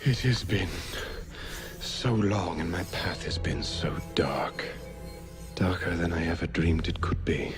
It has been so long and my path has been so dark. Darker than I ever dreamed it could be.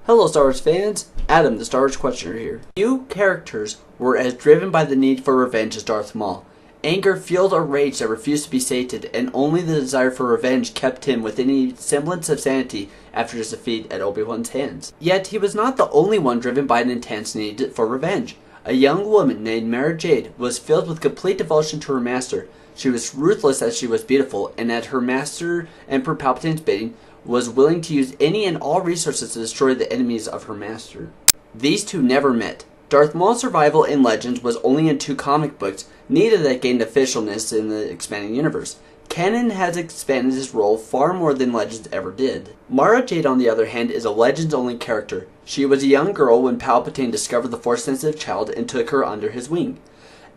Hello Star Wars fans, Adam the Star Wars Questioner here. Few characters were as driven by the need for revenge as Darth Maul. Anger fueled a rage that refused to be sated, and only the desire for revenge kept him with any semblance of sanity after his defeat at Obi-Wan's hands. Yet he was not the only one driven by an intense need for revenge. A young woman named Mara Jade was filled with complete devotion to her master. She was ruthless as she was beautiful, and at her master Emperor Palpatine's bidding, was willing to use any and all resources to destroy the enemies of her master. These two never met. Darth Maul's survival in Legends was only in 2 comic books, neither that gained officialness in the expanding universe. Canon has expanded his role far more than Legends ever did. Mara Jade, on the other hand, is a Legends-only character. She was a young girl when Palpatine discovered the Force-sensitive child and took her under his wing.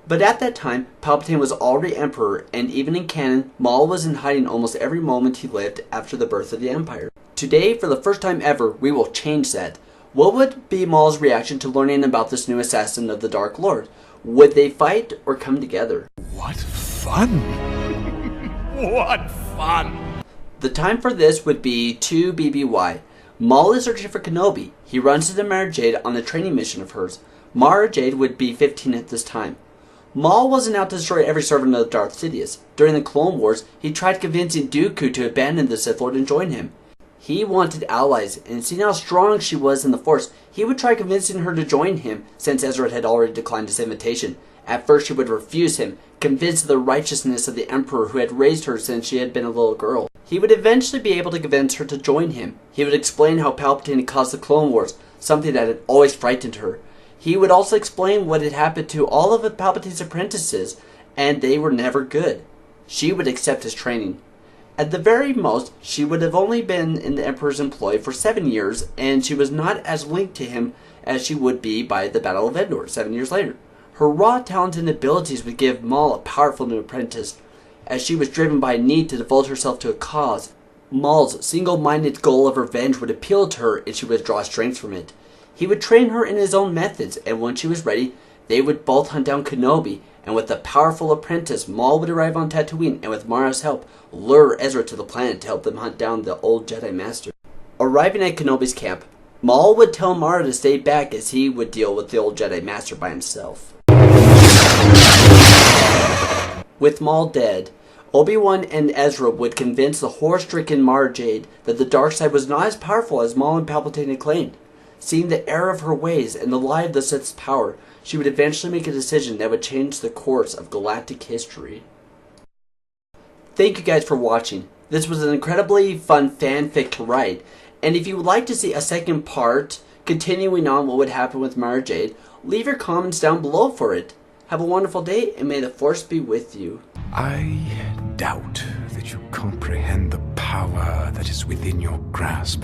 But at that time, Palpatine was already Emperor, and even in canon, Maul was in hiding almost every moment he lived after the birth of the Empire. Today, for the first time ever, we will change that. What would be Maul's reaction to learning about this new assassin of the Dark Lord? Would they fight or come together? What fun! What fun! The time for this would be 2 BBY. Maul is searching for Kenobi. He runs into Mara Jade on a training mission of hers. Mara Jade would be 15 at this time. Maul wasn't out to destroy every servant of Darth Sidious. During the Clone Wars, he tried convincing Dooku to abandon the Sith Lord and join him. He wanted allies, and seeing how strong she was in the Force, he would try convincing her to join him, since Ezra had already declined his invitation. At first she would refuse him, convinced of the righteousness of the Emperor who had raised her since she had been a little girl. He would eventually be able to convince her to join him. He would explain how Palpatine had caused the Clone Wars, something that had always frightened her. He would also explain what had happened to all of Palpatine's apprentices, and they were never good. She would accept his training. At the very most, she would have only been in the Emperor's employ for 7 years, and she was not as linked to him as she would be by the Battle of Endor 7 years later. Her raw talent and abilities would give Maul a powerful new apprentice. As she was driven by a need to devote herself to a cause, Maul's single-minded goal of revenge would appeal to her, and she would draw strength from it. He would train her in his own methods, and when she was ready, they would both hunt down Kenobi, and with a powerful apprentice, Maul would arrive on Tatooine, and with Mara's help, lure Ezra to the planet to help them hunt down the old Jedi Master. Arriving at Kenobi's camp, Maul would tell Mara to stay back as he would deal with the old Jedi Master by himself. With Maul dead, Obi-Wan and Ezra would convince the horror-stricken Mara Jade that the dark side was not as powerful as Maul and Palpatine had claimed. Seeing the error of her ways and the lie of the Sith's power, she would eventually make a decision that would change the course of galactic history. Thank you guys for watching. This was an incredibly fun fanfic to write, and if you would like to see a second part continuing on what would happen with Mara Jade, leave your comments down below for it. Have a wonderful day, and may the Force be with you. I doubt that you comprehend the power that is within your grasp.